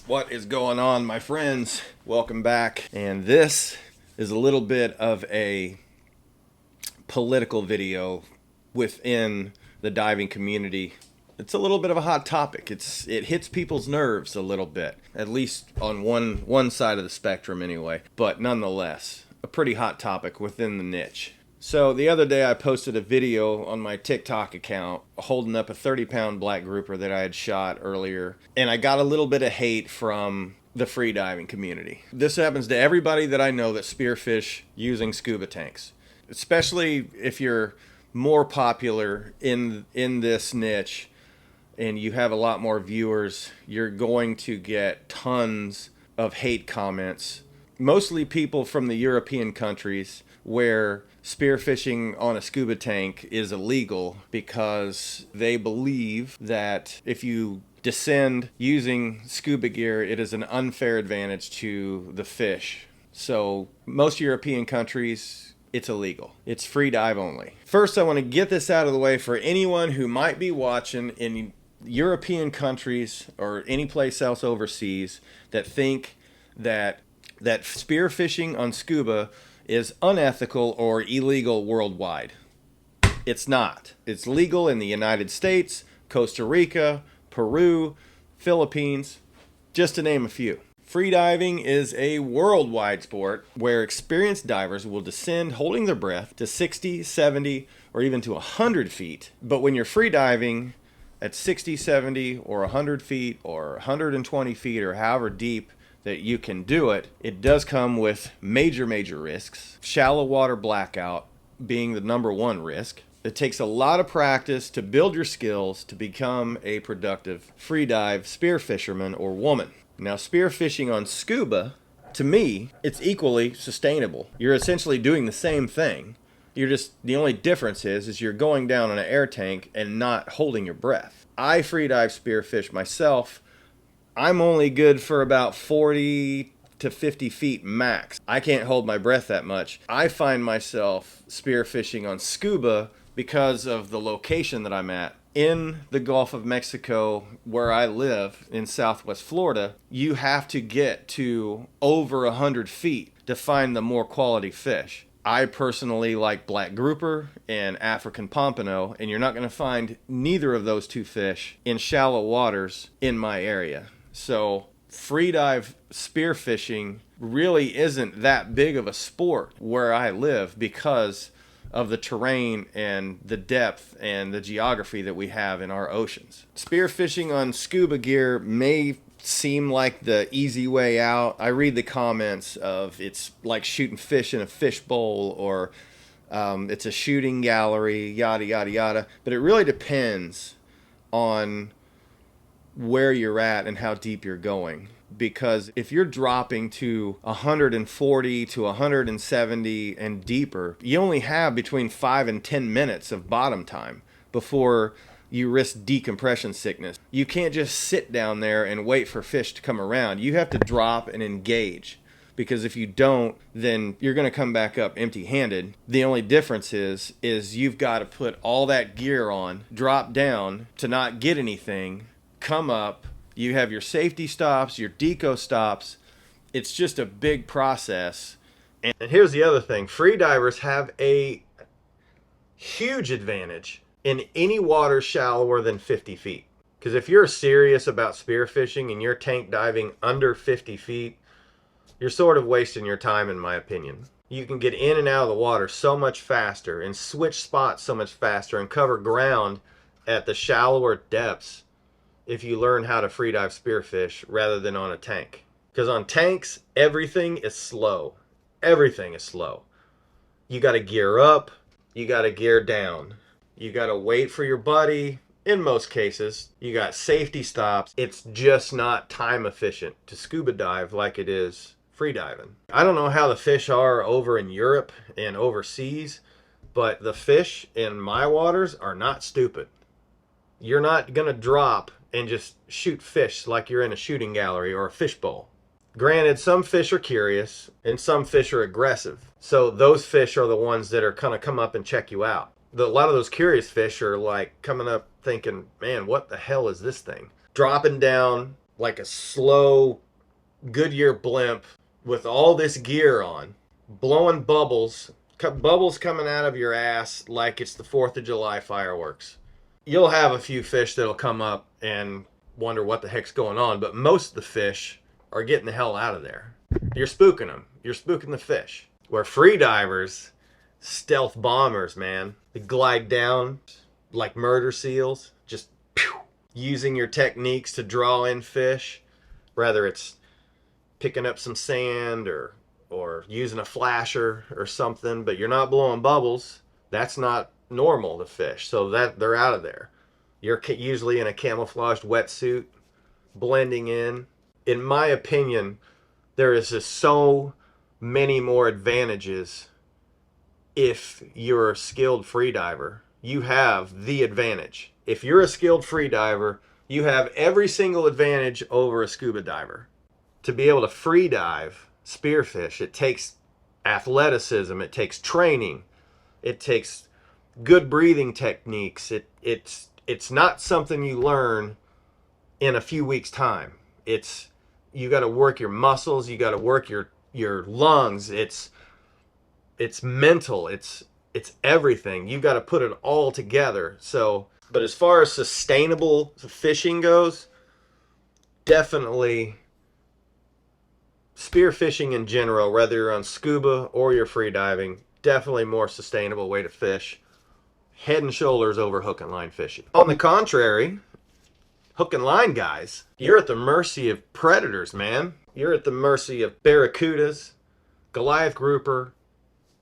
What is going on, my friends? Welcome back. And this is a little bit of a political video within the diving community. It's a little bit of a hot topic. It hits people's nerves a little bit, at least on one side of the spectrum anyway. But nonetheless, a pretty hot topic within the niche. So the other day I posted a video on my TikTok account holding up a 30-pound black grouper that I had shot earlier, and I got a little bit of hate from the freediving community. This happens to everybody that I know that spearfish using scuba tanks, especially if you're more popular in this niche and you have a lot more viewers. You're going to get tons of hate comments, mostly people from the European countries where spearfishing on a scuba tank is illegal because they believe that if you descend using scuba gear, it is an unfair advantage to the fish. So most European countries, it's illegal. It's free dive only. First, I want to get this out of the way for anyone who might be watching in European countries or any place else overseas that think that spearfishing on scuba is unethical or illegal worldwide. It's not. It's legal in the United States, Costa Rica, Peru, Philippines, just to name a few. Freediving is a worldwide sport where experienced divers will descend holding their breath to 60, 70, or even to 100 feet. But when you're freediving at 60, 70, or 100 feet, or 120 feet, or however deep that you can do it, it does come with major risks. Shallow water blackout being the number one risk. It takes a lot of practice to build your skills to become a productive freedive spearfisherman or woman. Now, spearfishing on scuba, to me, it's equally sustainable. You're essentially doing the same thing. The only difference is you're going down in an air tank and not holding your breath. I freedive spearfish myself. I'm only good for about 40 to 50 feet max. I can't hold my breath that much. I find myself spearfishing on scuba because of the location that I'm at. In the Gulf of Mexico, where I live in Southwest Florida, you have to get to over 100 feet to find the more quality fish. I personally like black grouper and African pompano, and you're not going to find neither of those two fish in shallow waters in my area. So freedive spearfishing really isn't that big of a sport where I live because of the terrain and the depth and the geography that we have in our oceans. Spearfishing on scuba gear may seem like the easy way out. I read the comments of it's like shooting fish in a fishbowl, or it's a shooting gallery, yada yada yada. But it really depends on where you're at and how deep you're going. Because if you're dropping to 140 to 170 and deeper, you only have between 5 and 10 minutes of bottom time before you risk decompression sickness. You can't just sit down there and wait for fish to come around. You have to drop and engage, because if you don't, then you're going to come back up empty-handed. The only difference is you've got to put all that gear on, drop down to not get anything, come up. You have your safety stops, your deco stops. It's just a big process. And here's the other thing. Freedivers have a huge advantage in any water shallower than 50 feet. Because if you're serious about spearfishing and you're tank diving under 50 feet, you're sort of wasting your time, in my opinion. You can get in and out of the water so much faster and switch spots so much faster and cover ground at the shallower depths if you learn how to freedive spearfish rather than on a tank. Because on tanks, everything is slow. Everything is slow. You got to gear up. You got to gear down. You got to wait for your buddy. In most cases, you got safety stops. It's just not time efficient to scuba dive like it is freediving. I don't know how the fish are over in Europe and overseas, but the fish in my waters are not stupid. You're not going to drop and just shoot fish like you're in a shooting gallery or a fishbowl. Granted, some fish are curious and some fish are aggressive. So those fish are the ones that are kind of come up and check you out. A lot of those curious fish are like coming up thinking, man, what the hell is this thing? Dropping down, like a slow Goodyear blimp with all this gear on, blowing bubbles coming out of your ass like it's the 4th of July fireworks. You'll have a few fish that'll come up and wonder what the heck's going on, but most of the fish are getting the hell out of there. You're spooking them. You're spooking the fish. Where free divers, stealth bombers, man, they glide down like murder seals, just using your techniques to draw in fish, whether it's picking up some sand or using a flasher or something, but you're not blowing bubbles. That's not normal to fish, so that they're out of there. You're usually in a camouflaged wetsuit, blending in. In my opinion, there is just so many more advantages. If you're a skilled freediver, you have the advantage. If you're a skilled freediver, you have every single advantage over a scuba diver. To be able to free dive, spearfish, it takes athleticism, it takes training, it takes good breathing techniques. It's not something you learn in a few weeks' time. You got to work your muscles, you got to work your lungs. It's mental, it's everything. You got to put it all together. So, but as far as sustainable fishing goes, definitely spearfishing in general, whether you're on scuba or you're free diving, definitely more sustainable way to fish. Head and shoulders over hook and line fishing. On the contrary, hook and line guys, you're at the mercy of predators, man. You're at the mercy of barracudas, Goliath grouper,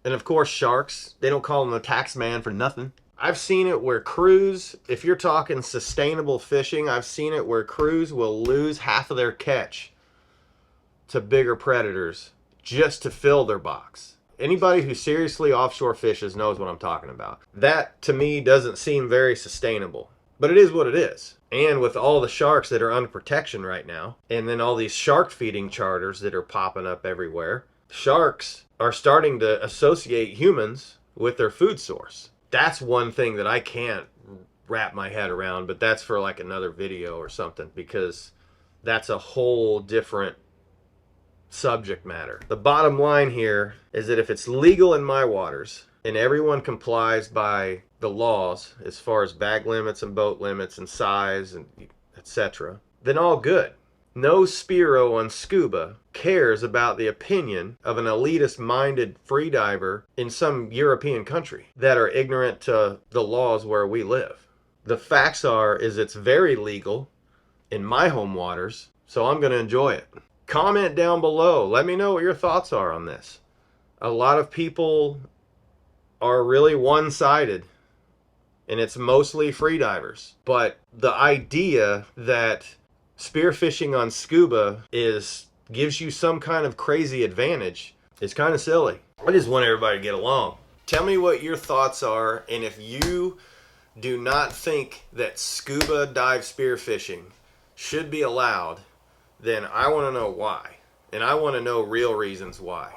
and of course sharks. They don't call them the tax man for nothing. I've seen it where crews, if you're talking sustainable fishing, I've seen it where crews will lose half of their catch to bigger predators just to fill their box. Anybody who seriously offshore fishes knows what I'm talking about. That to me doesn't seem very sustainable, but it is what it is. And with all the sharks that are under protection right now, and then all these shark feeding charters that are popping up everywhere, sharks are starting to associate humans with their food source. That's one thing that I can't wrap my head around, but that's for like another video or something, because that's a whole different subject matter. The bottom line here is that if it's legal in my waters and everyone complies by the laws as far as bag limits and boat limits and size and etc., then all good. No Spiro on scuba cares about the opinion of an elitist-minded freediver in some European country that are ignorant to the laws where we live. The facts are is it's very legal in my home waters, so I'm going to enjoy it. Comment down below. Let me know what your thoughts are on this. A lot of people are really one-sided, and it's mostly freedivers. But the idea that spearfishing on scuba gives you some kind of crazy advantage is kind of silly. I just want everybody to get along. Tell me what your thoughts are, and if you do not think that scuba dive spearfishing should be allowed, then I want to know why. And I want to know real reasons why.